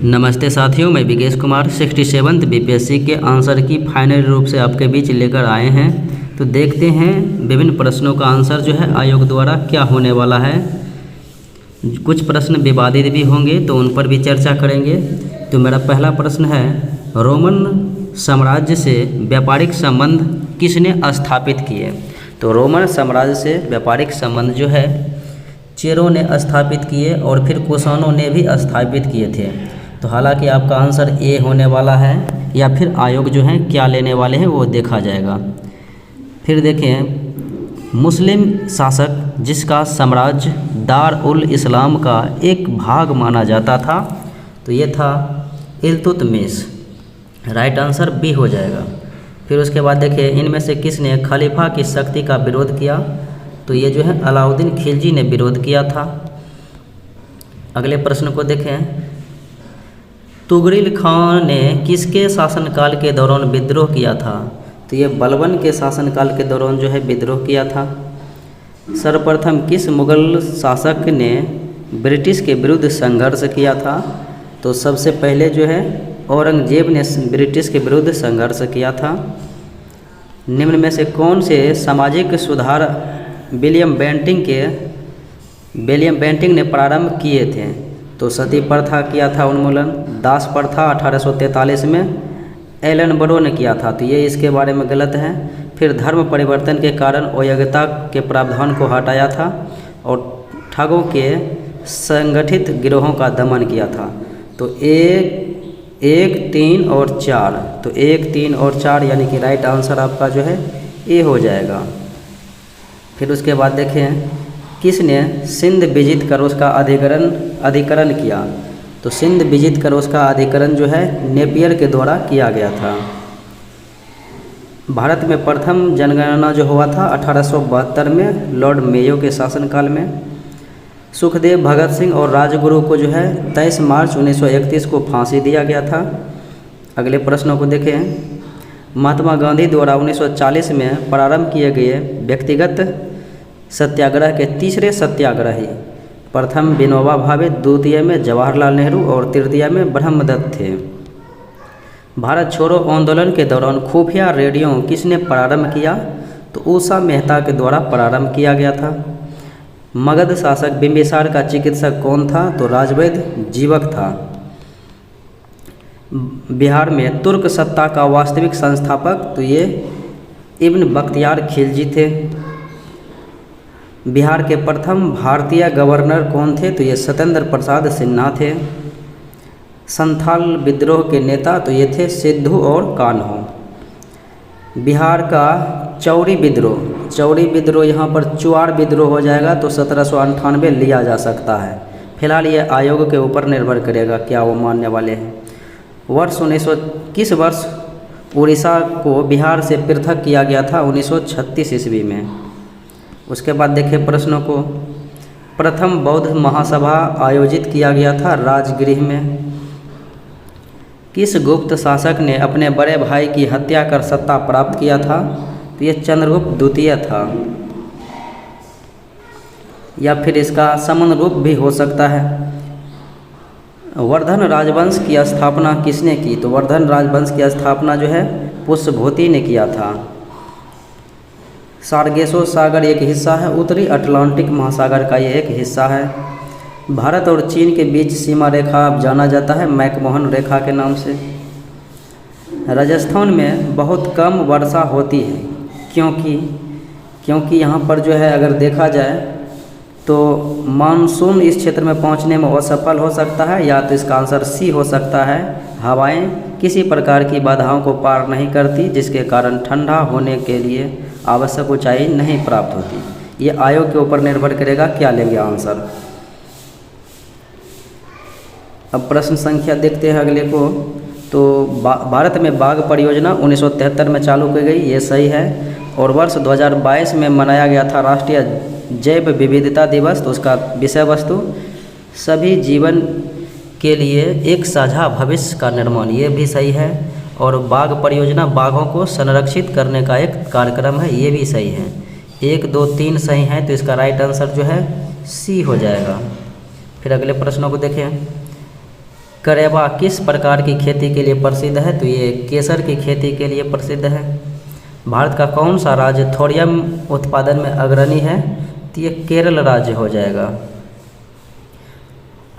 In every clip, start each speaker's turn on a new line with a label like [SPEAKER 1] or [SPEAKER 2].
[SPEAKER 1] नमस्ते साथियों, मैं विकेश कुमार 67th बीपीएससी के आंसर की फाइनल रूप से आपके बीच लेकर आए हैं। तो देखते हैं विभिन्न प्रश्नों का आंसर जो है आयोग द्वारा क्या होने वाला है। कुछ प्रश्न विवादित भी होंगे तो उन पर भी चर्चा करेंगे। तो मेरा पहला प्रश्न है, रोमन साम्राज्य से व्यापारिक संबंध किसने स्थापित किए? तो रोमन साम्राज्य से व्यापारिक संबंध जो है चेरों ने स्थापित किए और फिर कुषाणों ने भी स्थापित किए थे। तो हालांकि आपका आंसर ए होने वाला है, या फिर आयोग जो है क्या लेने वाले हैं वो देखा जाएगा। फिर देखें, मुस्लिम शासक जिसका साम्राज्य दार उल इस्लाम का एक भाग माना जाता था, तो ये था इल्तुतमिश। राइट आंसर बी हो जाएगा। फिर उसके बाद देखिए, इनमें से किसने खलीफा की शक्ति का विरोध किया? तो ये जो है अलाउद्दीन खिलजी ने विरोध किया था। अगले प्रश्न को देखें, तुगरिल खान ने किसके शासनकाल के दौरान विद्रोह किया था? तो ये बलबन के शासनकाल के दौरान जो है विद्रोह किया था। सर्वप्रथम किस मुगल शासक ने ब्रिटिश के विरुद्ध संघर्ष किया था? तो सबसे पहले जो है औरंगजेब ने ब्रिटिश के विरुद्ध संघर्ष किया था। निम्न में से कौन से सामाजिक सुधार विलियम बेंटिंक ने प्रारंभ किए थे? तो सती प्रथा किया था उन्मूलन। दास प्रथा 1843 में एलन बरो ने किया था, तो ये इसके बारे में गलत है। फिर धर्म परिवर्तन के कारण अयोग्यता के प्रावधान को हटाया था और ठगों के संगठित गिरोहों का दमन किया था। तो एक 3 और 4, तो 1, 3 और 4 यानी कि राइट आंसर आपका जो है ए हो जाएगा। फिर उसके बाद देखें, किसने सिंध विजित कर उसका अधिकरण किया? तो सिंध विजित कर उसका अधिकरण जो है नेपियर के द्वारा किया गया था। भारत में प्रथम जनगणना जो हुआ था 1872 में लॉर्ड मेयो के शासनकाल में। सुखदेव, भगत सिंह और राजगुरु को जो है 23 मार्च 1931 को फांसी दिया गया था। अगले प्रश्नों को देखें, महात्मा गांधी द्वारा 1940 में प्रारंभ किए गए व्यक्तिगत सत्याग्रह के तीसरे सत्याग्रही प्रथम विनोबा भावे, द्वितीय में जवाहरलाल नेहरू और तृतीय में ब्रह्मदत्त थे। भारत छोड़ो आंदोलन के दौरान खुफिया रेडियो किसने प्रारंभ किया? तो उषा मेहता के द्वारा प्रारंभ किया गया था। मगध शासक बिंबिसार का चिकित्सक कौन था? तो राजवैद्य जीवक था। बिहार में तुर्क सत्ता का वास्तविक संस्थापक, तो ये इब्न बख्तियार खिलजी थे। बिहार के प्रथम भारतीय गवर्नर कौन थे? तो ये सत्येंद्र प्रसाद सिन्हा थे। संथाल विद्रोह के नेता, तो ये थे सिद्धू और कान्हो। बिहार का चौरी विद्रोह यहाँ पर चुआर विद्रोह हो जाएगा, तो 1798 लिया जा सकता है। फिलहाल ये आयोग के ऊपर निर्भर करेगा क्या वो मानने वाले हैं। किस वर्ष उड़ीसा को बिहार से पृथक किया गया था? 1936 ईस्वी में। उसके बाद देखें प्रश्नों को, प्रथम बौद्ध महासभा आयोजित किया गया था राजगृह में। किस गुप्त शासक ने अपने बड़े भाई की हत्या कर सत्ता प्राप्त किया था? तो ये चंद्रगुप्त द्वितीय था, या फिर इसका समान रूप भी हो सकता है। वर्धन राजवंश की स्थापना किसने की? तो वर्धन राजवंश की स्थापना जो है पुष्यभूति ने किया था। सार्गेसो सागर एक हिस्सा है, उत्तरी अटलांटिक महासागर का ये एक हिस्सा है। भारत और चीन के बीच सीमा रेखा जाना जाता है मैकमोहन रेखा के नाम से। राजस्थान में बहुत कम वर्षा होती है, क्योंकि यहाँ पर जो है अगर देखा जाए तो मानसून इस क्षेत्र में पहुँचने में असफल हो सकता है, या तो इसका आंसर सी हो सकता है। हवाएं किसी प्रकार की बाधाओं को पार नहीं करती, जिसके कारण ठंडा होने के लिए आवश्यक ऊंचाई नहीं प्राप्त होती। ये आयोग के ऊपर निर्भर करेगा क्या लेंगे आंसर। अब प्रश्न संख्या देखते हैं अगले को। तो भारत में बाघ परियोजना 1973 में चालू की गई, ये सही है। और वर्ष 2022 में मनाया गया था राष्ट्रीय जैव विविधता दिवस। तो उसका विषय वस्तु सभी जीवन के लिए एक साझा भविष्य का निर्माण, ये भी सही है। और बाघ परियोजना बाघों को संरक्षित करने का एक कार्यक्रम है, ये भी सही है। 1, 2, 3 सही है, तो इसका राइट आंसर जो है सी हो जाएगा। फिर अगले प्रश्नों को देखें। करेबा किस प्रकार की खेती के लिए प्रसिद्ध है? तो ये केसर की खेती के लिए प्रसिद्ध है। भारत का कौन सा राज्य थोरियम उत्पादन में अग्रणी है? तो ये केरल राज्य हो जाएगा।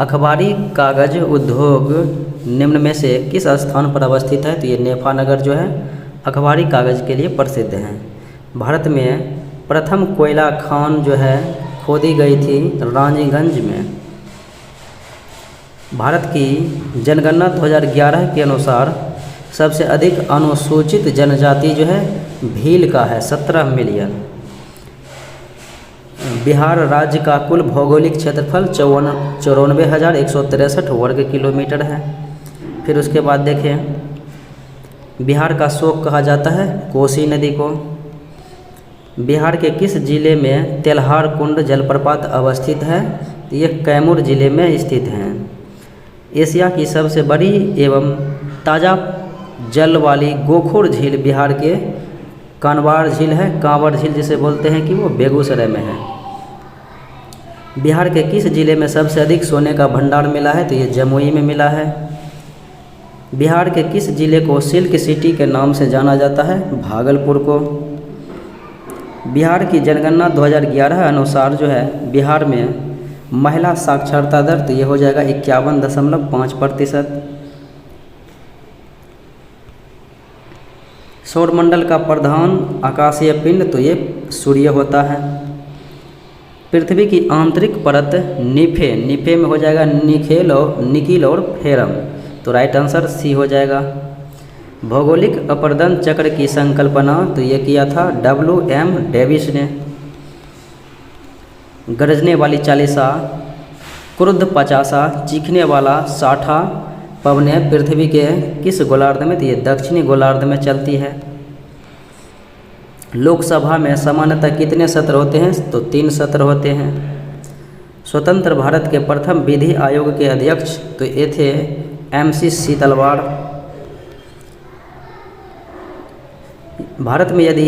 [SPEAKER 1] अखबारी कागज उद्योग निम्न में से किस स्थान पर अवस्थित है? तो ये नेफानगर जो है अखबारी कागज के लिए प्रसिद्ध है। भारत में प्रथम कोयला खान जो है खोदी गई थी रानीगंज में। भारत की जनगणना 2011 के अनुसार सबसे अधिक अनुसूचित जनजाति जो है भील का है, 17 मिलियन। बिहार राज्य का कुल भौगोलिक क्षेत्रफल 94,163 वर्ग किलोमीटर है। फिर उसके बाद देखें, बिहार का शोक कहा जाता है कोसी नदी को। बिहार के किस जिले में तेल्हार कुंड जलप्रपात अवस्थित है? ये कैमूर जिले में स्थित हैं। एशिया की सबसे बड़ी एवं ताज़ा जल वाली गोखोर झील बिहार के कांवार झील है, कांवर झील जिसे बोलते हैं कि वो बेगूसराय में है। बिहार के किस जिले में सबसे अधिक सोने का भंडार मिला है? तो ये जमुई में मिला है। बिहार के किस जिले को सिल्क सिटी के नाम से जाना जाता है? भागलपुर को। बिहार की जनगणना 2011 अनुसार जो है बिहार में महिला साक्षरता दर तो ये हो जाएगा 51.5%। सौरमंडल का प्रधान आकाशीय पिंड तो ये सूर्य होता है। पृथ्वी की आंतरिक परत निफे में हो जाएगा निकिल और फेरम, तो राइट आंसर सी हो जाएगा। भौगोलिक अपर्दन चक्र की संकल्पना तो ये किया था WM डेविस ने। गरजने वाली चालीसा, क्रुद्ध पचासा, चीखने वाला साठा पवनें पृथ्वी के किस गोलार्ध में? तो ये दक्षिणी गोलार्ध में चलती है। लोकसभा में सामान्यतः कितने सत्र होते हैं? तो 3 सत्र होते हैं। स्वतंत्र भारत के प्रथम विधि आयोग के अध्यक्ष तो ये थे MC शीतलवाड़। भारत में यदि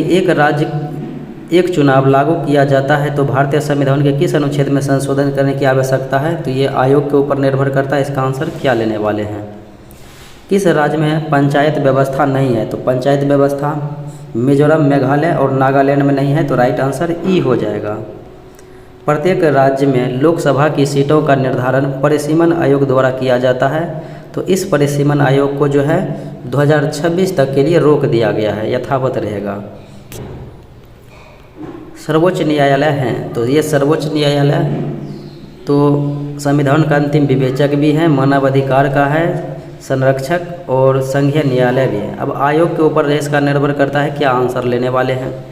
[SPEAKER 1] एक चुनाव लागू किया जाता है तो भारतीय संविधान के किस अनुच्छेद में संशोधन करने की आवश्यकता है? तो ये आयोग के ऊपर निर्भर करता है। इसका आंसर क्या लेने वाले हैं? किस राज्य में पंचायत व्यवस्था नहीं है? तो पंचायत व्यवस्था मिजोरम, मेघालय और नागालैंड में नहीं है, तो राइट आंसर ई हो जाएगा। प्रत्येक राज्य में लोकसभा की सीटों का निर्धारण परिसीमन आयोग द्वारा किया जाता है, तो इस परिसीमन आयोग को जो है 2026 तक के लिए रोक दिया गया है, यथावत रहेगा। सर्वोच्च न्यायालय हैं, तो ये सर्वोच्च न्यायालय तो संविधान का अंतिम विवेचक भी है, मानव अधिकार का है संरक्षक और संघीय न्यायालय भी है। अब आयोग के ऊपर इसका निर्भर करता है क्या आंसर लेने वाले हैं।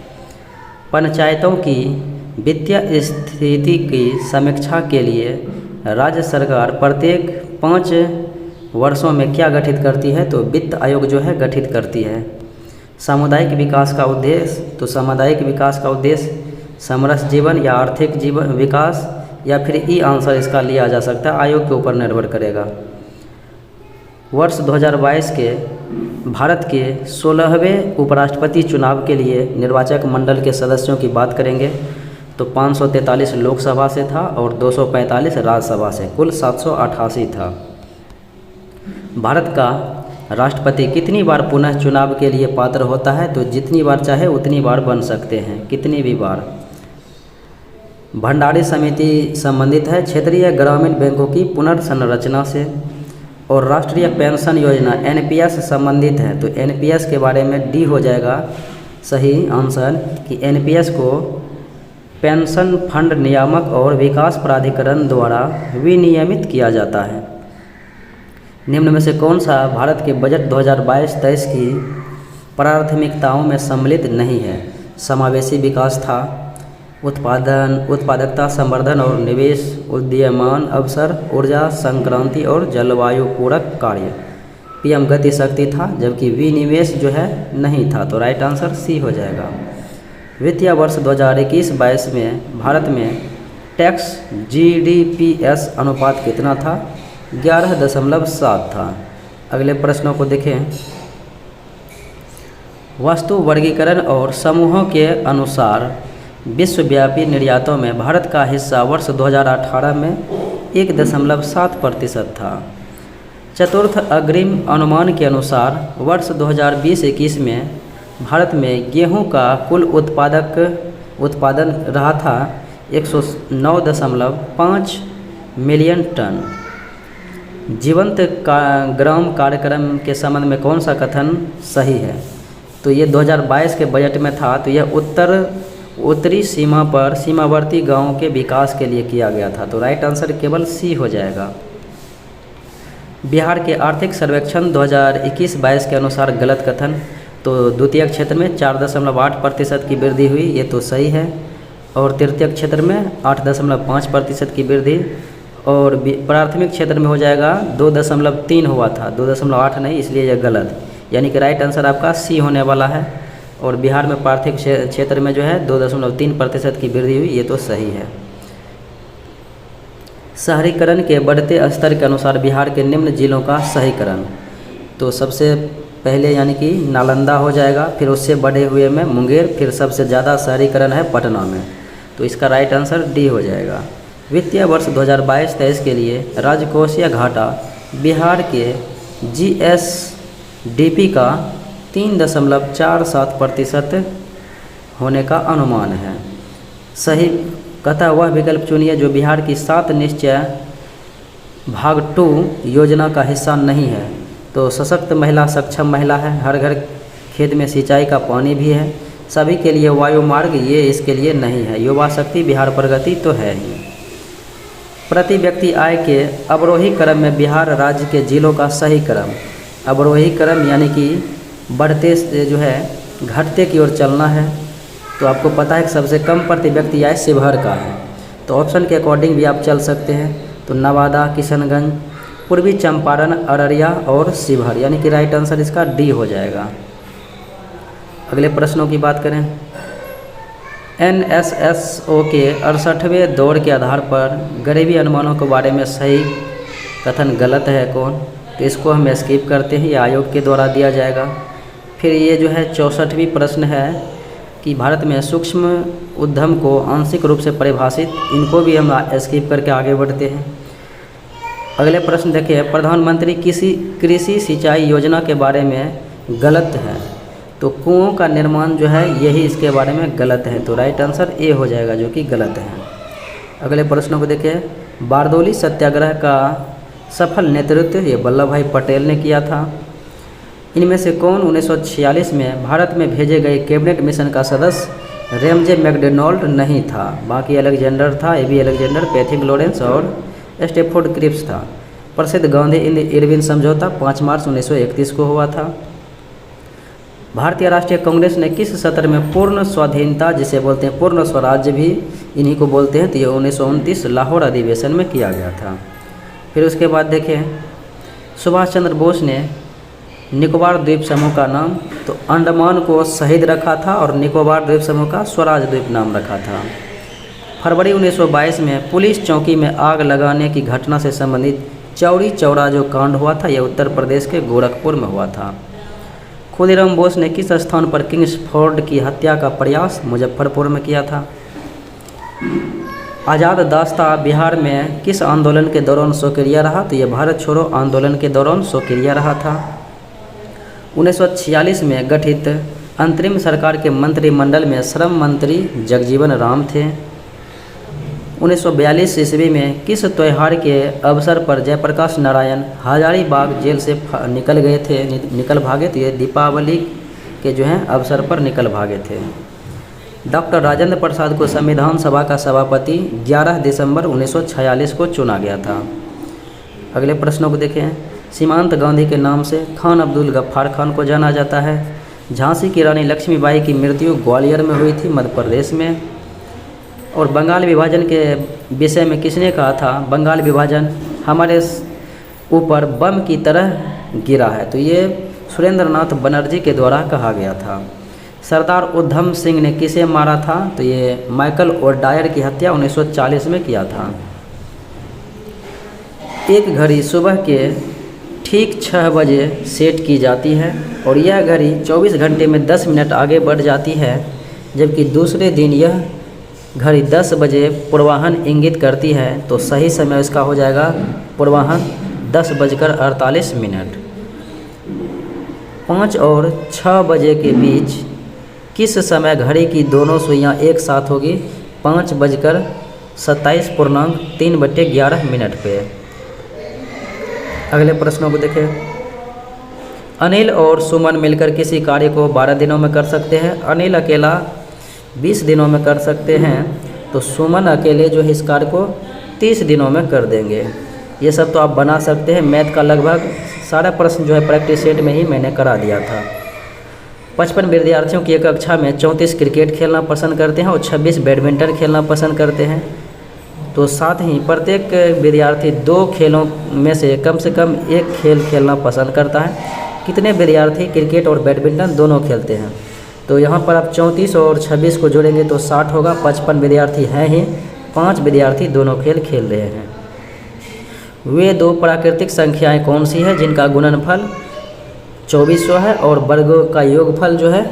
[SPEAKER 1] पंचायतों की वित्तीय स्थिति की समीक्षा के लिए राज्य सरकार प्रत्येक 5 वर्षों में क्या गठित करती है? तो वित्त आयोग जो है गठित करती है। सामुदायिक विकास का उद्देश्य, तो सामुदायिक विकास का उद्देश्य समरस जीवन या आर्थिक जीवन विकास, या फिर ई आंसर इसका लिया जा सकता है, आयोग के ऊपर निर्भर करेगा। वर्ष 2022 के भारत के 16वें उपराष्ट्रपति चुनाव के लिए निर्वाचक मंडल के सदस्यों की बात करेंगे तो 543 लोकसभा से था और 245 राज्यसभा से, कुल 788 था। भारत का राष्ट्रपति कितनी बार पुनः चुनाव के लिए पात्र होता है? तो जितनी बार चाहे उतनी बार बन सकते हैं, कितनी भी बार। भंडारी समिति संबंधित है क्षेत्रीय ग्रामीण बैंकों की पुनर्संरचना से, और राष्ट्रीय पेंशन योजना NPS संबंधित है, तो NPS के बारे में डी हो जाएगा सही आंसर कि NPS को पेंशन फंड नियामक और विकास प्राधिकरण द्वारा विनियमित किया जाता है। निम्न में से कौन सा भारत के बजट 2022-23 की प्राथमिकताओं में सम्मिलित नहीं है? समावेशी विकास था, उत्पादकता संवर्धन और निवेश, उदीयमान अवसर, ऊर्जा संक्रांति और जलवायु पूरक कार्य, PM गति शक्ति था, जबकि विनिवेश जो है नहीं था, तो राइट आंसर सी हो जाएगा। वित्तीय वर्ष 2021-22 में भारत में टैक्स GDPS अनुपात कितना था? 11.7 था। अगले प्रश्नों को देखें। वस्तु वर्गीकरण और समूहों के अनुसार विश्वव्यापी निर्यातों में भारत का हिस्सा वर्ष 2018 में 1.7% था। चतुर्थ अग्रिम अनुमान के अनुसार वर्ष 2020-21 में भारत में गेहूं का कुल उत्पादन रहा था 109.5 मिलियन टन। जीवंत ग्राम कार्यक्रम के संबंध में कौन सा कथन सही है? तो ये 2022 के बजट में था। तो यह उत्तरी सीमा पर सीमावर्ती गांवों के विकास के लिए किया गया था। तो राइट आंसर केवल सी हो जाएगा। बिहार के आर्थिक सर्वेक्षण 2021-22 के अनुसार गलत कथन। तो द्वितीय क्षेत्र में 4.8% की वृद्धि हुई, ये तो सही है। और तृतीय क्षेत्र में 8.5% की वृद्धि, और प्राथमिक क्षेत्र में हो जाएगा 2.3 हुआ था, 2.8 नहीं, इसलिए यह गलत। यानी कि राइट आंसर आपका सी होने वाला है। और बिहार में प्राथमिक क्षेत्र में जो है 2.3% की वृद्धि हुई, ये तो सही है। शहरीकरण के बढ़ते स्तर के अनुसार बिहार के निम्न जिलों का शहरीकरण। तो सबसे पहले यानी कि नालंदा हो जाएगा, फिर उससे बढ़े हुए में मुंगेर, फिर सबसे ज़्यादा शहरीकरण है पटना में। तो इसका राइट आंसर डी हो जाएगा। वित्तीय वर्ष 2022-23 के लिए राजकोषीय घाटा बिहार के जीएसडीपी का 3.47% होने का अनुमान है। सही कहता वह विकल्प चुनिए जो बिहार की 7 निश्चय भाग 2 योजना का हिस्सा नहीं है। तो सशक्त महिला सक्षम महिला है, हर घर खेत में सिंचाई का पानी भी है, सभी के लिए वायु मार्ग, ये इसके लिए नहीं है। युवा शक्ति बिहार प्रगति तो है ही। प्रति व्यक्ति आय के अवरोही क्रम में बिहार राज्य के जिलों का सही क्रम। अवरोही क्रम यानी कि बढ़ते से जो है घटते की ओर चलना है। तो आपको पता है कि सबसे कम प्रति व्यक्ति आय शिवहर का है। तो ऑप्शन के अकॉर्डिंग भी आप चल सकते हैं। तो नवादा, किशनगंज, पूर्वी चंपारण, अररिया और शिवहर, यानी कि राइट आंसर इसका डी हो जाएगा। अगले प्रश्नों की बात करें। NSSO के 68वें दौर के आधार पर गरीबी अनुमानों के बारे में सही कथन गलत है कौन? तो इसको हम स्किप करते हैं, ये आयोग के द्वारा दिया जाएगा। फिर ये जो है 64वीं प्रश्न है कि भारत में सूक्ष्म उद्यम को आंशिक रूप से परिभाषित, इनको भी हम स्किप करके आगे बढ़ते हैं। अगले प्रश्न देखिए, प्रधानमंत्री कृषि सिंचाई योजना के बारे में गलत है। तो कुओं का निर्माण जो है यही इसके बारे में गलत है। तो राइट आंसर ए हो जाएगा, जो कि गलत है। अगले प्रश्नों को देखिए, बारदौली सत्याग्रह का सफल नेतृत्व ये वल्लभ भाई पटेल ने किया था। इनमें से कौन 1946 में भारत में भेजे गए कैबिनेट मिशन का सदस्य रेमजे मैकडोनाल्ड नहीं था? बाकी अलेक्जेंडर था, एबी अलेक्जेंडर, पैथिक लॉरेंस और स्टेफोर्ड क्रिप्स था। प्रसिद्ध गांधी इरविन समझौता 5 मार्च 1931 को हुआ था। भारतीय राष्ट्रीय कांग्रेस ने किस सत्र में पूर्ण स्वाधीनता, जिसे बोलते हैं पूर्ण स्वराज्य भी इन्हीं को बोलते हैं, तो ये 1929 लाहौर अधिवेशन में किया गया था। फिर उसके बाद देखें, सुभाष चंद्र बोस ने निकोबार द्वीप समूह का नाम तो अंडमान को शहीद रखा था और निकोबार द्वीप समूह का स्वराज द्वीप नाम रखा था। फरवरी 1922 में पुलिस चौकी में आग लगाने की घटना से संबंधित चौरी चौरा जो कांड हुआ था, यह उत्तर प्रदेश के गोरखपुर में हुआ था। खुदीराम बोस ने किस स्थान पर किंग्सफोर्ड की हत्या का प्रयास मुजफ्फरपुर में किया था? आज़ाद दास्ता बिहार में किस आंदोलन के दौरान सक्रिय रहा? तो यह भारत छोड़ो आंदोलन के दौरान सक्रिय रहा था। 1946 में गठित अंतरिम सरकार के मंत्रिमंडल में श्रम मंत्री जगजीवन राम थे। 1942 ईस्वी में किस त्यौहार के अवसर पर जयप्रकाश नारायण हजारीबाग जेल से निकल भागे? तो ये दीपावली के जो हैं अवसर पर निकल भागे थे। डॉक्टर राजेंद्र प्रसाद को संविधान सभा का सभापति 11 दिसंबर 1946 को चुना गया था। अगले प्रश्नों को देखें। सीमांत गांधी के नाम से खान अब्दुल गफ्फार खान को जाना जाता है। झांसी की रानी लक्ष्मीबाई की मृत्यु ग्वालियर में हुई थी, मध्य प्रदेश में। और बंगाल विभाजन के विषय में किसने कहा था? बंगाल विभाजन हमारे ऊपर बम की तरह गिरा है। तो ये सुरेंद्रनाथ बनर्जी के द्वारा कहा गया था। सरदार उधम सिंह ने किसे मारा था? तो ये माइकल ओडायर की हत्या 1940 में किया था। एक घड़ी सुबह के ठीक 6 बजे सेट की जाती है और यह घड़ी 24 घंटे में 10 मिनट आगे बढ़ जाती है, जबकि दूसरे दिन यह घड़ी 10 बजे पूर्वाह्न इंगित करती है। तो सही समय इसका हो जाएगा पूर्वाह्न 10:48। 5 और 6 बजे के बीच किस समय घड़ी की दोनों सुइयां एक साथ होगी? 5:27.3/11 पे। अगले प्रश्नों को देखें। अनिल और सुमन मिलकर किसी कार्य को 12 दिनों में कर सकते हैं। अनिल अकेला 20 दिनों में कर सकते हैं, तो सुमन अकेले जो है इस कार्य को 30 दिनों में कर देंगे। ये सब तो आप बना सकते हैं। मैथ का लगभग सारा प्रश्न जो है प्रैक्टिस सेट में ही मैंने करा दिया था। 55 विद्यार्थियों की एक कक्षा में 34 क्रिकेट खेलना पसंद करते हैं और 26 बैडमिंटन खेलना पसंद करते हैं। तो साथ ही प्रत्येक विद्यार्थी 2 खेलों में से कम एक खेल खेलना पसंद करता है। कितने विद्यार्थी क्रिकेट और बैडमिंटन दोनों खेलते हैं? तो यहाँ पर आप 34 और 26 को जोड़ेंगे तो 60 होगा। 55 विद्यार्थी हैं ही, 5 विद्यार्थी दोनों खेल खेल रहे हैं। वे 2 प्राकृतिक संख्याएं कौन सी है जिनका गुणनफल 2400 है और वर्गों का योगफल जो है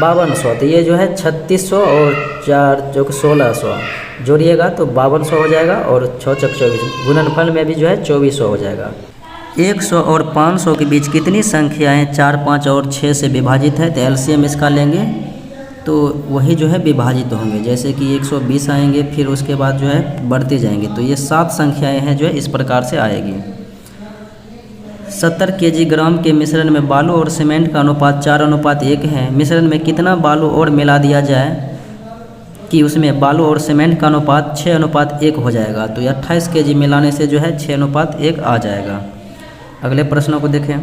[SPEAKER 1] 5200? तो ये जो है 3600 और 4 जो 1600 जोड़िएगा तो 5200 हो जाएगा और 6 चक 24, गुणनफल में भी जो है 2400 हो जाएगा। 100 और 500 के बीच कितनी संख्याएं 4, 5 और 6 से विभाजित है? तो एलसीएम इसका लेंगे तो वही जो है विभाजित होंगे। जैसे कि 120 आएंगे, फिर उसके बाद जो है बढ़ते जाएंगे। तो ये 7 संख्याएं हैं जो है इस प्रकार से आएगी। 70 kg के मिश्रण में बालू और सीमेंट का अनुपात 4:1 है। मिश्रण में कितना बालू और मिला दिया जाए कि उसमें बालू और सीमेंट का अनुपात 6:1 हो जाएगा? तो 28 kg मिलाने से जो है 6:1 आ जाएगा। अगले प्रश्नों को देखें।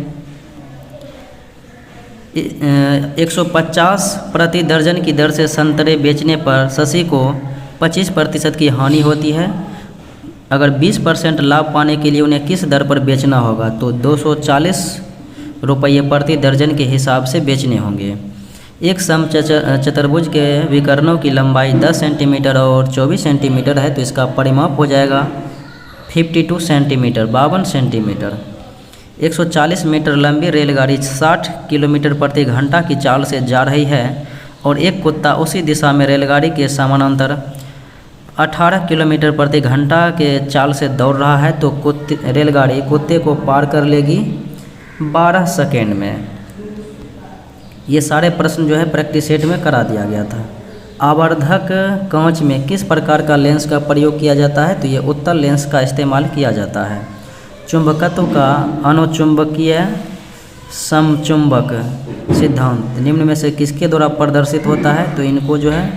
[SPEAKER 1] 150 प्रति दर्जन की दर से संतरे बेचने पर शशि को 25% की हानि होती है। अगर 20% लाभ पाने के लिए उन्हें किस दर पर बेचना होगा? तो 240 रुपये प्रति दर्जन के हिसाब से बेचने होंगे। एक समचतुर्भुज के विकर्णों की लंबाई 10 सेंटीमीटर और 24 सेंटीमीटर है, तो इसका परिमाप हो जाएगा 52 सेंटीमीटर, 52 सेंटीमीटर। 140 मीटर लंबी रेलगाड़ी 60 किलोमीटर प्रति घंटा की चाल से जा रही है और एक कुत्ता उसी दिशा में रेलगाड़ी के समानांतर 18 किलोमीटर प्रति घंटा के चाल से दौड़ रहा है, तो रेलगाड़ी कुत्ते को पार कर लेगी 12 सेकेंड में। ये सारे प्रश्न जो है प्रैक्टिस सेट में करा दिया गया था। आवर्धक कांच में किस प्रकार का लेंस का प्रयोग किया जाता है? तो ये उत्तल लेंस का इस्तेमाल किया जाता है। चुंबकत्व का अनुचुंबकीय समचुंबक सिद्धांत निम्न में से किसके द्वारा प्रदर्शित होता है? तो इनको जो है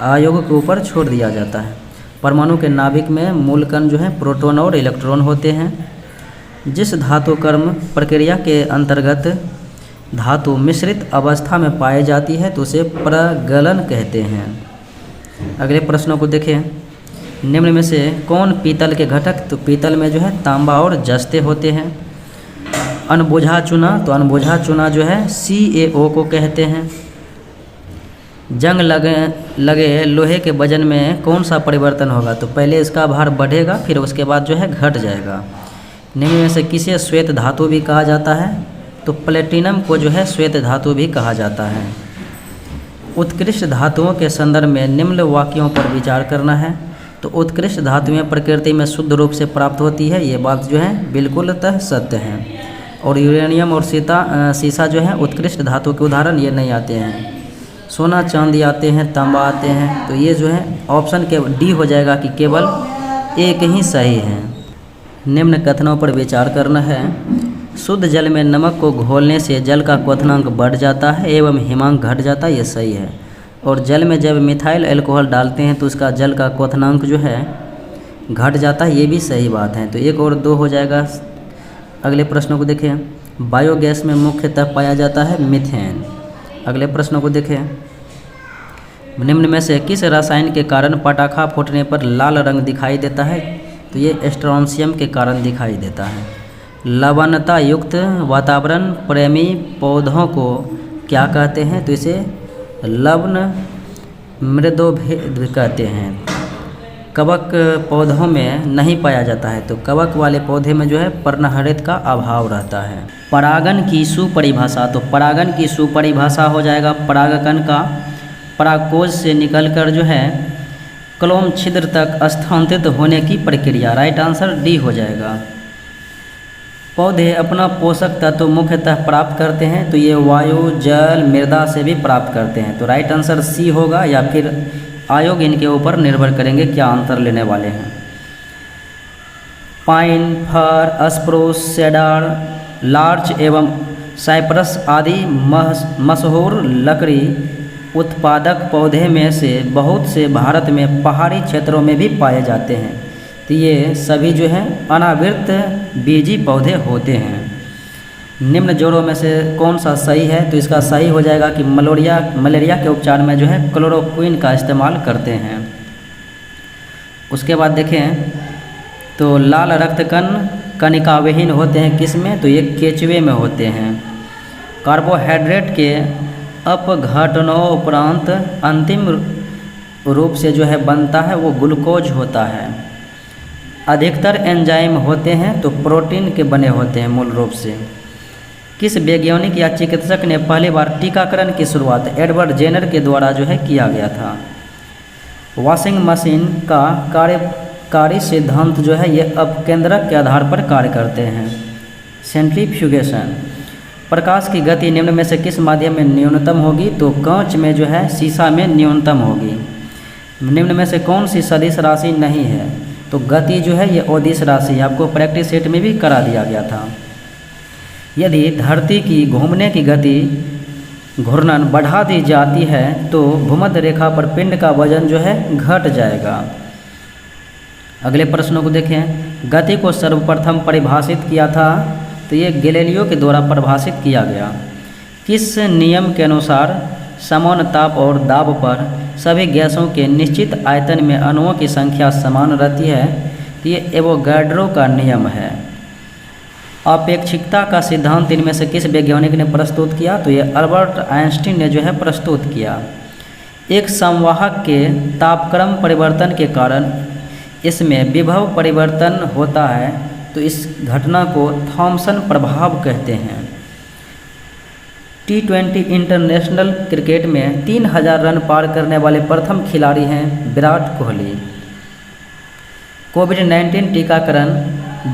[SPEAKER 1] आयोग के ऊपर छोड़ दिया जाता है। परमाणु के नाभिक में मूल कण जो है प्रोटॉन और इलेक्ट्रॉन होते हैं। जिस धातु कर्म प्रक्रिया के अंतर्गत धातु मिश्रित अवस्था में पाई जाती है तो उसे प्रगलन कहते हैं। अगले प्रश्नों को देखें। निम्न में से कौन पीतल के घटक? तो पीतल में जो है तांबा और जस्ते होते हैं। अनबुझा चूना, तो अनबुझा चूना जो है CaO को कहते हैं। जंग लगे लोहे के वजन में कौन सा परिवर्तन होगा? तो पहले इसका भार बढ़ेगा, फिर उसके बाद जो है घट जाएगा। निम्न में से किसे श्वेत धातु भी कहा जाता है? तो प्लेटिनम को जो है श्वेत धातु भी कहा जाता है। उत्कृष्ट धातुओं के संदर्भ में निम्न वाक्यों पर विचार करना है। तो उत्कृष्ट धातुएं प्रकृति में शुद्ध रूप से प्राप्त होती है, ये बात जो है बिल्कुलतः सत्य है। और यूरेनियम और सीसा जो है उत्कृष्ट धातु के उदाहरण ये नहीं आते हैं। सोना चांदी आते हैं, तांबा आते हैं। तो ये जो है ऑप्शन के डी हो जाएगा कि केवल एक ही सही है। निम्न कथनों पर विचार करना है। शुद्ध जल में नमक को घोलने से जल का क्वथनांक बढ़ जाता है एवं हिमांक घट जाता है, ये सही है। और जल में जब मिथाइल अल्कोहल डालते हैं तो उसका जल का क्वथनांक जो है घट जाता है, ये भी सही बात है। तो 1 और 2 हो जाएगा। अगले प्रश्नों को देखें। बायोगैस में मुख्यतः पाया जाता है मीथेन। अगले प्रश्नों को देखें। निम्न में से किस रसायन के कारण पटाखा फूटने पर लाल रंग दिखाई देता है? तो ये स्ट्रोंशियम के कारण दिखाई देता है। लवणता युक्त वातावरण प्रेमी पौधों को क्या कहते हैं? तो इसे लवण मृदोभेद कहते हैं। कवक पौधों में नहीं पाया जाता है, तो कवक वाले पौधे में जो है पर्णहरित का अभाव रहता है। परागन की सुपरिभाषा, तो परागन की सुपरिभाषा हो जाएगा परागकण का परागकोश से निकलकर जो है क्लोम छिद्र तक स्थानांतरित होने की प्रक्रिया। राइट आंसर डी हो जाएगा। पौधे अपना पोषक तत्व मुख्यतः प्राप्त करते हैं, तो ये वायु, जल, मृदा से भी प्राप्त करते हैं। तो राइट आंसर सी होगा, या फिर आयोग इनके ऊपर निर्भर करेंगे क्या आंसर लेने वाले हैं। पाइन, फर, स्प्रूस, सेडार, लार्च एवं साइप्रस आदि मशहूर लकड़ी उत्पादक पौधे में से बहुत से भारत में पहाड़ी क्षेत्रों में भी पाए जाते हैं। तो ये सभी जो है अनावृत बीजी पौधे होते हैं। निम्न जोड़ों में से कौन सा सही है? तो इसका सही हो जाएगा कि मलेरिया के उपचार में जो है क्लोरोक्विन का इस्तेमाल करते हैं। उसके बाद देखें तो लाल रक्त कण कणिकाविहीन होते हैं किस में? तो ये केचुए में होते हैं। कार्बोहाइड्रेट के अपघटनोपरांत अंतिम रूप से जो है बनता है वो ग्लूकोज होता है। अधिकतर एंजाइम होते हैं तो प्रोटीन के बने होते हैं मूल रूप से। किस वैज्ञानिक या चिकित्सक ने पहली बार टीकाकरण की शुरुआत एडवर्ड जेनर के द्वारा जो है किया गया था? वॉशिंग मशीन का कार्यकारी सिद्धांत जो है ये अपकेंद्रक के आधार पर कार्य करते हैं। सेंट्रीफ्यूगेशन। प्रकाश की गति निम्न में से किस माध्यम में न्यूनतम होगी? तो कांच में जो है शीशा में न्यूनतम होगी। निम्न में से कौन सी सदिश राशि नहीं है? तो गति जो है ये अदिश राशि, आपको प्रैक्टिस सेट में भी करा दिया गया था। यदि धरती की घूमने की गति घूर्णन बढ़ा दी जाती है तो भूमध्य रेखा पर पिंड का वजन जो है घट जाएगा। अगले प्रश्नों को देखें। गति को सर्वप्रथम परिभाषित किया था? तो ये गैलीलियो के द्वारा परिभाषित किया गया। किस नियम के अनुसार समान ताप और दाब पर सभी गैसों के निश्चित आयतन में अणुओं की संख्या समान रहती है? तो ये एवोगाड्रो का नियम है। अपेक्षिकता का सिद्धांत इनमें से किस वैज्ञानिक ने प्रस्तुत किया? तो ये अल्बर्ट आइंस्टीन ने जो है प्रस्तुत किया। एक संवाहक के तापक्रम परिवर्तन के कारण इसमें विभव परिवर्तन होता है, तो इस घटना को थॉमसन प्रभाव कहते हैं। T20 इंटरनेशनल क्रिकेट में 3000 रन पार करने वाले प्रथम खिलाड़ी हैं विराट कोहली। कोविड-19 टीकाकरण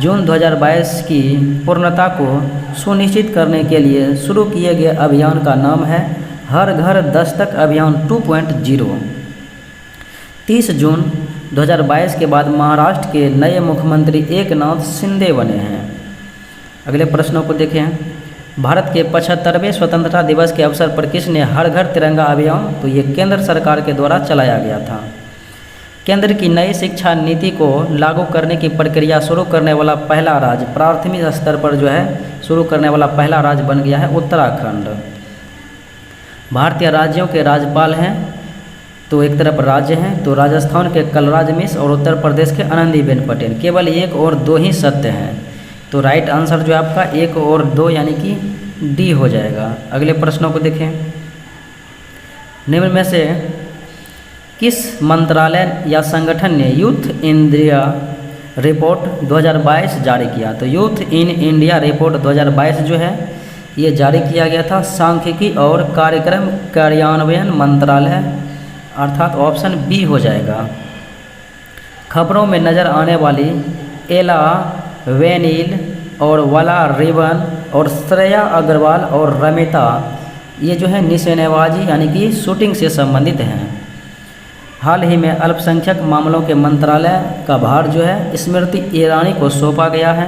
[SPEAKER 1] जून 2022 की पूर्णता को सुनिश्चित करने के लिए शुरू किए गए अभियान का नाम है हर घर दस्तक अभियान 2.0। 30 जून 2022 के बाद महाराष्ट्र के नए मुख्यमंत्री एकनाथ शिंदे बने हैं। अगले प्रश्नों को देखें। भारत के 75वें स्वतंत्रता दिवस के अवसर पर किसने हर घर तिरंगा अभियान? तो ये केंद्र सरकार के द्वारा चलाया गया था। केंद्र की नई शिक्षा नीति को लागू करने की प्रक्रिया शुरू करने वाला पहला राज्य, प्राथमिक स्तर पर जो है शुरू करने वाला पहला राज्य बन गया है उत्तराखंड। भारतीय राज्यों के राज्यपाल हैं, तो एक तरफ राज्य हैं, तो राजस्थान के कलराज मिश्र और उत्तर प्रदेश के आनंदीबेन पटेल। केवल 1 और 2 ही सत्य हैं, तो राइट आंसर जो है आपका 1 और 2 यानी कि डी हो जाएगा। अगले प्रश्नों को देखें। निम्न में से किस मंत्रालय या संगठन ने यूथ इंडिया रिपोर्ट 2022 जारी किया? तो यूथ इन इंडिया रिपोर्ट 2022 जो है ये जारी किया गया था सांख्यिकी और कार्यक्रम कार्यान्वयन मंत्रालय, अर्थात ऑप्शन बी हो जाएगा। खबरों में नज़र आने वाली एला वेनिल और वाला रिवन और श्रेया अग्रवाल और रमिता ये जो है निशानेबाजी यानी कि शूटिंग से संबंधित हैं। हाल ही में अल्पसंख्यक मामलों के मंत्रालय का भार जो है स्मृति ईरानी को सौंपा गया है।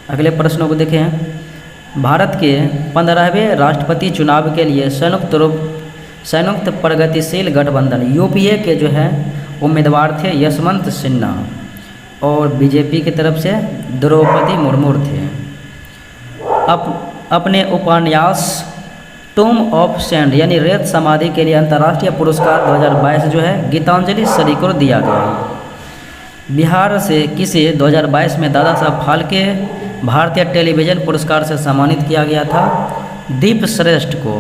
[SPEAKER 1] अगले प्रश्नों को देखें। भारत के 15वें राष्ट्रपति चुनाव के लिए संयुक्त प्रगतिशील गठबंधन यूपीए के जो है उम्मीदवार थे यशवंत सिन्हा और बीजेपी की तरफ से द्रौपदी मुर्मू थे। अपने उपन्यास टूम ऑफ सैंड यानी रेत समाधि के लिए अंतर्राष्ट्रीय पुरस्कार 2022 जो है गीतांजलि सरी को दिया गया। बिहार से किसे 2022 में दादा साहब फाल्के भारतीय टेलीविज़न पुरस्कार से सम्मानित किया गया था? दीप श्रेष्ठ को।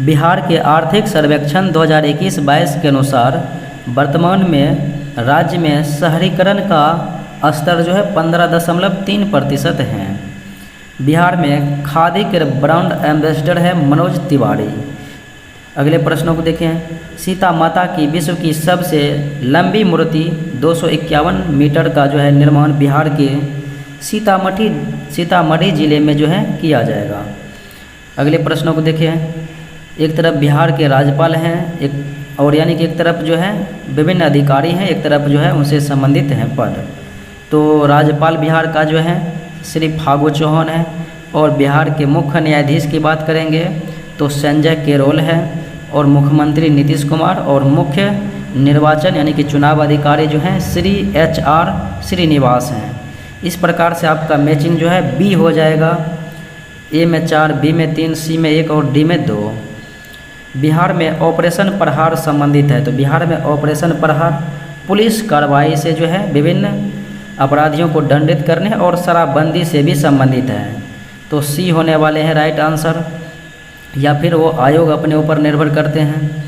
[SPEAKER 1] बिहार के आर्थिक सर्वेक्षण 2021-22 के अनुसार वर्तमान में राज्य में शहरीकरण का स्तर जो है 15.3% है। बिहार में खादी के ब्रांड एम्बेसडर है मनोज तिवारी। अगले प्रश्नों को देखें। सीता माता की विश्व की सबसे लंबी मूर्ति 251 मीटर का जो है निर्माण बिहार के सीतामढ़ी ज़िले में जो है किया जाएगा। अगले प्रश्नों को देखिए। एक तरफ बिहार के राज्यपाल हैं, और यानी कि एक तरफ जो है विभिन्न अधिकारी हैं, एक तरफ जो है उनसे संबंधित हैं पद। तो राज्यपाल बिहार का जो है श्री फागू चौहान है, और बिहार के मुख्य न्यायाधीश की बात करेंगे तो संजय केरोल है, और मुख्यमंत्री नीतीश कुमार, और मुख्य निर्वाचन यानी कि चुनाव अधिकारी जो हैं श्री HR श्रीनिवास हैं। इस प्रकार से आपका मैचिंग जो है बी हो जाएगा। ए में 4, बी में 3, सी में 1 और डी में 2। बिहार में ऑपरेशन प्रहार संबंधित है, तो बिहार में ऑपरेशन प्रहार पुलिस कार्रवाई से जो है विभिन्न अपराधियों को दंडित करने और शराबबंदी से भी संबंधित है। तो सी होने वाले हैं राइट आंसर, या फिर वो आयोग अपने ऊपर निर्भर करते हैं।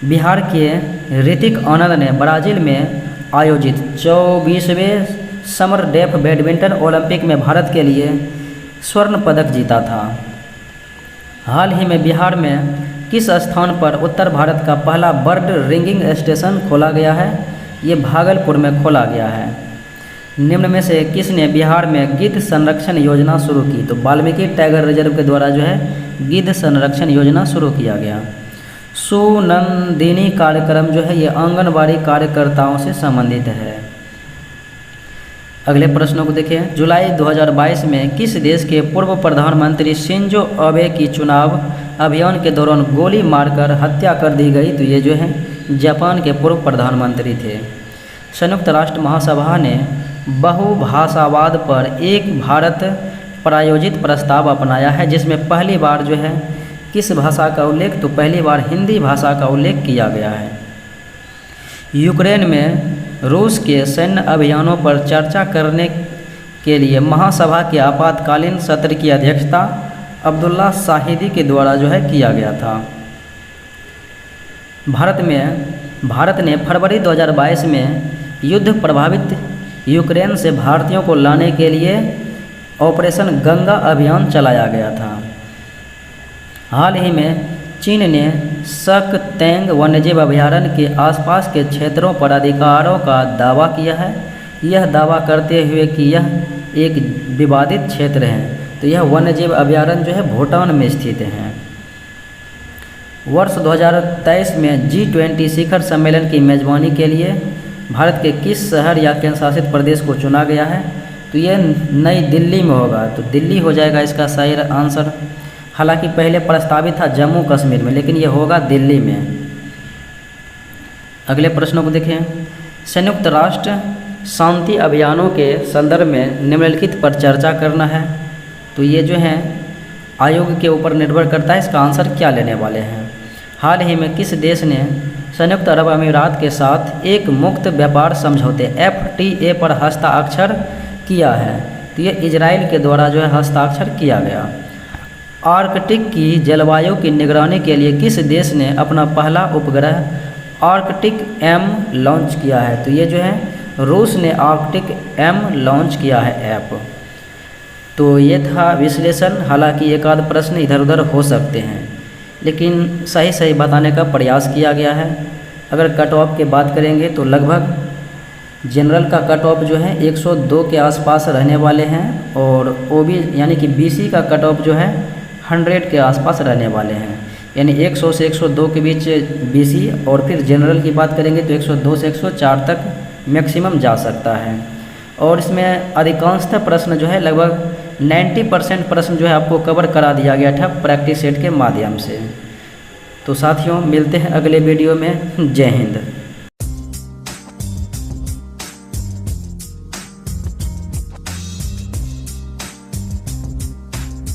[SPEAKER 1] बिहार के ऋतिक आनंद ने ब्राज़ील में आयोजित 24वें समर डेफ बैडमिंटन ओलंपिक में भारत के लिए स्वर्ण पदक जीता था। हाल ही में बिहार में किस स्थान पर उत्तर भारत का पहला बर्ड रिंगिंग स्टेशन खोला गया है? ये भागलपुर में खोला गया है। निम्न में से किसने बिहार में गिद्ध संरक्षण योजना शुरू की? तो वाल्मीकि टाइगर रिजर्व के द्वारा जो है गिद्ध संरक्षण योजना शुरू किया गया। सुनंदिनी कार्यक्रम जो है ये आंगनबाड़ी कार्यकर्ताओं से संबंधित है। अगले प्रश्नों को देखिए। जुलाई 2022 में किस देश के पूर्व प्रधानमंत्री शिंजो आबे की चुनाव अभियान के दौरान गोली मारकर हत्या कर दी गई? तो ये जो है जापान के पूर्व प्रधानमंत्री थे। संयुक्त राष्ट्र महासभा ने बहुभाषावाद पर एक भारत प्रायोजित प्रस्ताव अपनाया है, जिसमें पहली बार जो है किस भाषा का उल्लेख? तो पहली बार हिंदी भाषा का उल्लेख किया गया है। यूक्रेन में रूस के सैन्य अभियानों पर चर्चा करने के लिए महासभा के आपातकालीन सत्र की अध्यक्षता अब्दुल्ला शाहिदी के द्वारा जो है किया गया था। भारत ने फरवरी 2022 में युद्ध प्रभावित यूक्रेन से भारतीयों को लाने के लिए ऑपरेशन गंगा अभियान चलाया गया था। हाल ही में चीन ने सकतैंग वन्यजीव अभयारण्य के आसपास के क्षेत्रों पर अधिकारों का दावा किया है, यह दावा करते हुए कि यह एक विवादित क्षेत्र है। तो यह वन्यजीव अभयारण्य जो है भूटान में स्थित है। वर्ष 2023 में G20 शिखर सम्मेलन की मेज़बानी के लिए भारत के किस शहर या केंद्र शासित प्रदेश को चुना गया है? तो यह नई दिल्ली में होगा, तो दिल्ली हो जाएगा इसका सही आंसर। हालांकि पहले प्रस्तावित था जम्मू कश्मीर में, लेकिन यह होगा दिल्ली में। अगले प्रश्नों को देखें। संयुक्त राष्ट्र शांति अभियानों के संदर्भ में निम्नलिखित पर चर्चा करना है। तो ये जो है आयोग के ऊपर निर्भर करता है, इसका आंसर क्या लेने वाले हैं। हाल ही में किस देश ने संयुक्त अरब अमीरात के साथ एक मुक्त व्यापार समझौते FTA पर हस्ताक्षर किया है? तो ये इजराइल के द्वारा जो है हस्ताक्षर किया गया। आर्कटिक की जलवायु की निगरानी के लिए किस देश ने अपना पहला उपग्रह आर्कटिक M लॉन्च किया है? तो ये जो है रूस ने आर्कटिक M लॉन्च किया है ऐप। तो ये था विश्लेषण। हालांकि एक आध प्रश्न इधर उधर हो सकते हैं, लेकिन सही बताने का प्रयास किया गया है। अगर कट ऑफ की बात करेंगे तो लगभग जनरल का कट ऑफ जो है 102 के आसपास रहने वाले हैं, और OB यानी कि BC का कट ऑफ जो है 100 के आसपास रहने वाले हैं। यानी 100 से 102 के बीच BC, और फिर जनरल की बात करेंगे तो 102 से 104 तक मैक्सिमम जा सकता है। और इसमें अधिकांशतः प्रश्न जो है लगभग 90% प्रश्न जो है आपको कवर करा दिया गया था प्रैक्टिस सेट के माध्यम से। तो साथियों मिलते हैं अगले वीडियो में। जय हिंद।